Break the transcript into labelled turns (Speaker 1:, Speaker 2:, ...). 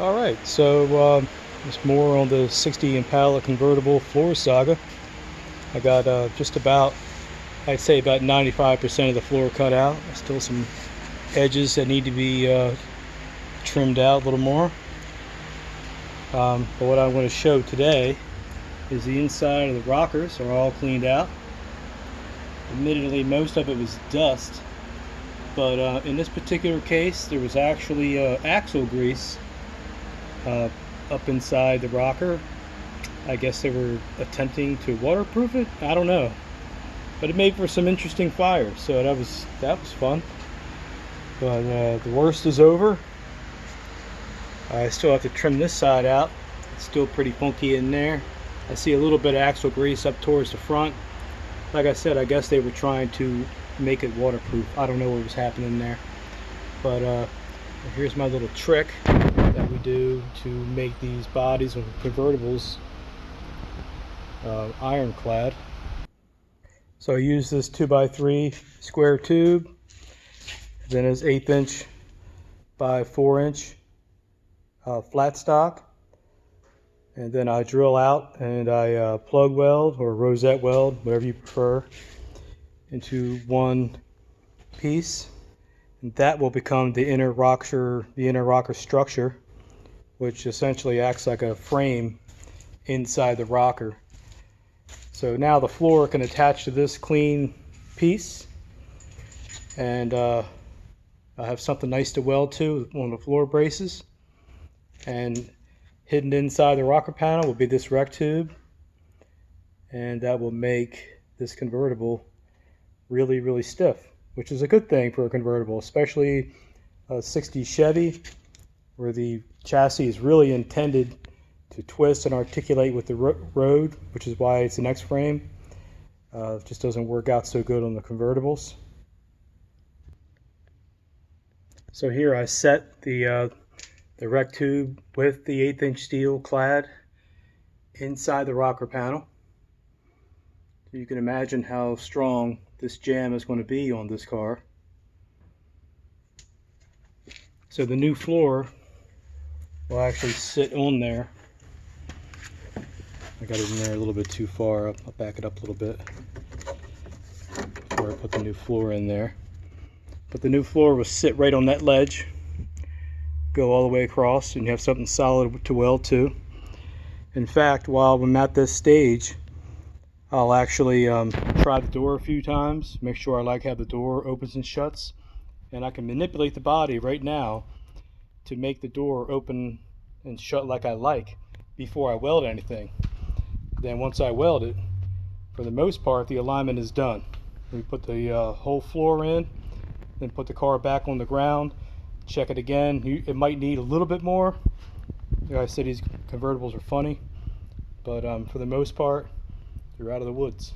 Speaker 1: Alright, so it's more on the 60 Impala convertible floor saga. I got just about, I'd say about 95% of the floor cut out. Still some edges that need to be trimmed out a little more. But what I'm going to show today is the inside of the rockers are all cleaned out. Admittedly, most of it was dust, but in this particular case, there was actually axle grease up inside the rocker. I guess they were attempting to waterproof it. I don't know, but it made for some interesting fires, so that was fun. But the worst is over. I still have to trim this side out. It's still pretty funky in there. I see a little bit of axle grease up towards the front. Like I said, I guess they were trying to make it waterproof. I don't know what was happening there, but here's my little trick that we do to make these bodies of convertibles ironclad. So I use this 2x3 square tube, then it's 1/8 inch by 4 inch flat stock, and then I drill out and I plug weld or rosette weld, whatever you prefer, into one piece, and that will become the inner rocker structure, which essentially acts like a frame inside the rocker. So now the floor can attach to this clean piece, and I have something nice to weld to on the floor braces. And hidden inside the rocker panel will be this rec tube, and that will make this convertible really, really stiff, which is a good thing for a convertible, especially a 60 Chevy, where the chassis is really intended to twist and articulate with the road, which is why it's an X-frame. It just doesn't work out so good on the convertibles. So here I set the rec tube with the 1/8 inch steel clad inside the rocker panel. So you can imagine how strong this jam is going to be on this car. So the new floor will actually sit on there. I got it in there a little bit too far. I'll back it up a little bit before I put the new floor in there. But the new floor will sit right on that ledge, go all the way across, and you have something solid to weld to. In fact, while I'm at this stage, I'll actually try the door a few times, make sure I like how the door opens and shuts, and I can manipulate the body right now to make the door open and shut like I like before I weld anything. Then once I weld it, for the most part, the alignment is done. We put the whole floor in, then put the car back on the ground, check it again. It might need a little bit more. Like I said, these convertibles are funny, but for the most part, you're out of the woods.